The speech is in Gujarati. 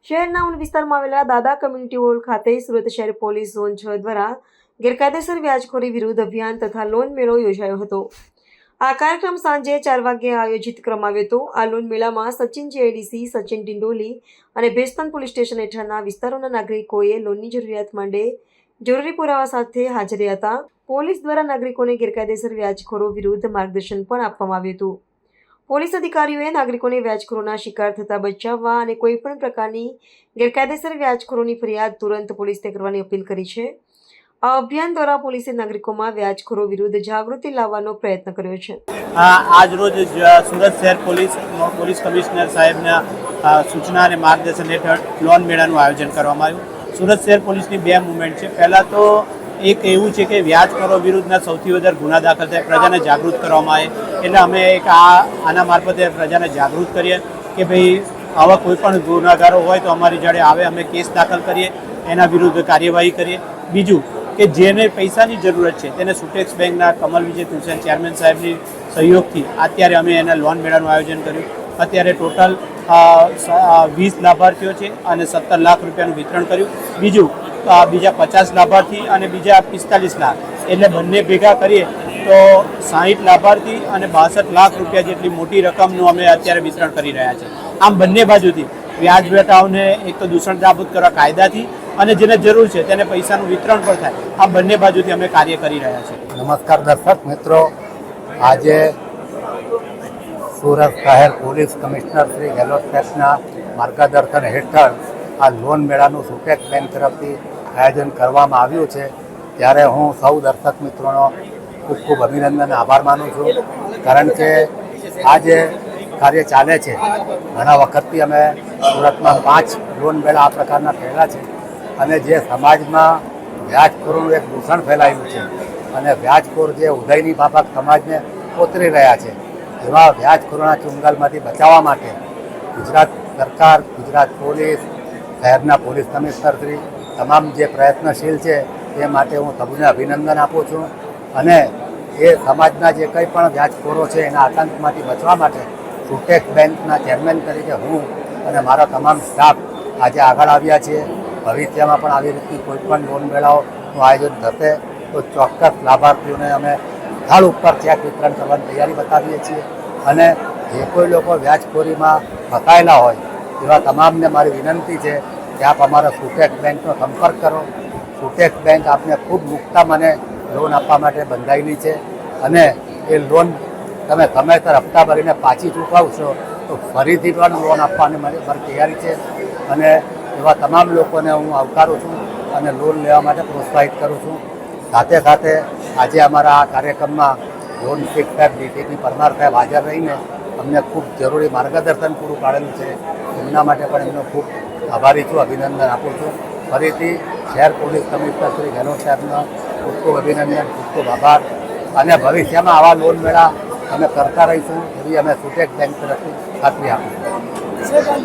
શહેરના ઉન વિસ્તારમાં આવેલા દાદા કમ્યુનિટી હોલ ખાતે સુરત શહેર પોલીસ ઝોન 6 દ્વારા ગેરકાયદેસર વ્યાજખોરી વિરુદ્ધ અભિયાન તથા લોન મેળો યોજાયો હતો। આ કાર્યક્રમ સાંજે 4 વાગ્યે આયોજિત કરવામાં આવ્યો હતો। આ લોન મેળામાં સચિન જેડીસી, સચિન ડિંડોલી અને ભેસ્તાન પોલીસ સ્ટેશન હેઠળના વિસ્તારોના નાગરિકોએ લોનની જરૂરિયાત માટે જરૂરી પુરાવા સાથે હાજર રહ્યા હતા। પોલીસ દ્વારા નાગરિકોને ગેરકાયદેસર વ્યાજખોરો વિરુદ્ધ માર્ગદર્શન પણ આપવામાં આવ્યું હતું। પોલીસ અધિકારીઓએ નાગરિકોને વ્યાજખોરોના શિકાર થતા બચાવવા અને કોઈપણ પ્રકારની ગેરકાયદેસર વ્યાજખોરોની ફરિયાદ તુરંત પોલીસને કરવાની અપીલ કરી છે। આ અભિયાન દ્વારા પોલીસે નાગરિકોમાં વ્યાજખોરો વિરુદ્ધ જાગૃતિ લાવવાનો પ્રયત્ન કર્યો છે। આજ રોજ સુરત શહેર પોલીસ કમિશનર સાહેબના સૂચના અને માર્ગદર્શન હેઠળ લોન મેળાનું આયોજન કરવામાં આવ્યું। સુરત શહેર પોલીસની બે મુવમેન્ટ છે। પહેલાં તો એક એવું છે કે વ્યાજખોરો વિરુદ્ધના સૌથી વધારે ગુના દાખલ થાય, પ્રજાને જાગૃત કરવામાં આવે, એટલે અમે એક આના મારફતે પ્રજાને જાગૃત કરીએ કે ભાઈ આવા કોઈ પણ ગુનાગારો હોય તો અમારી જોડે આવે, અમે કેસ દાખલ કરીએ, એના વિરુદ્ધ કાર્યવાહી કરીએ। બીજું કે જેને પૈસાની જરૂરત છે તેને સુટેક્સ બેંકના કમલ વિજય તુલસન ચેરમેન સાહેબની સહયોગથી અત્યારે અમે એના લોન મેળાનું આયોજન કર્યું। અત્યારે ટોટલ 20 લાભાર્થીઓ છે અને 17 લાખ રૂપિયાનું વિતરણ કર્યું। બીજા 50 લાભાર્થી અને બીજા 45 લાખ, એટલે બંને ભેગા કરીએ તો 60 લાભાર્થી અને 62 લાખ રૂપિયા જેટલી મોટી રકમનું અમે અત્યારે વિતરણ કરી રહ્યા છીએ। આમ બંને બાજુથી વ્યાજ બેટાઓને એક તો દૂષણ નાબૂદ કરવા કાયદાથી અને જેને જરૂર છે તેને પૈસાનું વિતરણ પણ થાય, આ બંને બાજુથી અમે કાર્ય કરી રહ્યા છીએ। નમસ્કાર દર્શક મિત્રો, આજે સુરત શહેર પોલીસ કમિશનર શ્રી ગેહલોત સાહેબના માર્ગદર્શન હેઠળ આ લોન મેળાનું સુટેક્સ બેંક તરફથી આયોજન કરવામાં આવ્યું છે। ત્યારે હું સૌ દર્શક મિત્રોનો ખૂબ ખૂબ અભિનંદન અને આભાર માનું છું, કારણ કે આ જે કાર્ય ચાલે છે ઘણા વખતથી અમે સુરતમાં 5 લોન મેળા આ પ્રકારના થયેલા છે અને જે સમાજમાં વ્યાજખોરોનું એક દૂષણ ફેલાયું છે અને વ્યાજખોર જે ઉદયની બાબત સમાજને કોતરી રહ્યા છે, એવા વ્યાજખોરોના ચુંગાલમાંથી બચાવવા માટે ગુજરાત સરકાર, ગુજરાત પોલીસ, શહેરના પોલીસ કમિશનરશ્રી તમામ જે પ્રયત્નશીલ છે તે માટે હું સૌને અભિનંદન આપું છું અને એ સમાજના જે કંઈ પણ વ્યાજખોરો છે એના આતંકમાંથી બચવા માટે સુટેક્સ બેંકના ચેરમેન તરીકે હું અને મારા તમામ સ્ટાફ આજે આગળ આવ્યા છીએ। ભવિષ્યમાં પણ આવી રીતની કોઈ પણ લોન મેળાઓનું આયોજન થશે તો ચોક્કસ લાભાર્થીઓને અમે સ્થળ ઉપર ચેક વિતરણ કરવાની તૈયારી બતાવીએ છીએ અને જે કોઈ લોકો વ્યાજખોરીમાં ફસાયેલા હોય એવા તમામને મારી વિનંતી છે કે આપ અમારા સુટેક્સ બેંકનો સંપર્ક કરો। સુટેક્સ બેંક આપને ખૂબ મુક્તા મને લોન આપવા માટે બંધાયેલી છે અને એ લોન તમે સમયસર હપ્તા ભરીને પાછી ચૂકવશો તો ફરીથી પણ લોન આપવાની મારી તૈયારી છે અને એવા તમામ લોકોને હું આવકારું છું અને લોન લેવા માટે પ્રોત્સાહિત કરું છું। સાથે સાથે આજે અમારા આ કાર્યક્રમમાં લોન શીખ સાહેબ, ડીટીપી પરમાર સાહેબ હાજર રહીને અમને ખૂબ જરૂરી માર્ગદર્શન પૂરું પાડેલું છે, એમના માટે પણ એમનો ખૂબ આભારી છું, અભિનંદન આપું છું। ફરીથી શહેર પોલીસ કમિશનર શ્રી ગેહલોત સાહેબનો ખૂબ ખૂબ અભિનંદન, ખૂબ ખૂબ આભાર અને ભવિષ્યમાં આવા લોન મેળા અમે કરતા રહીશું એવી અમે સુટેક્સ બેંક તરફથી ખાતરી આપીશું।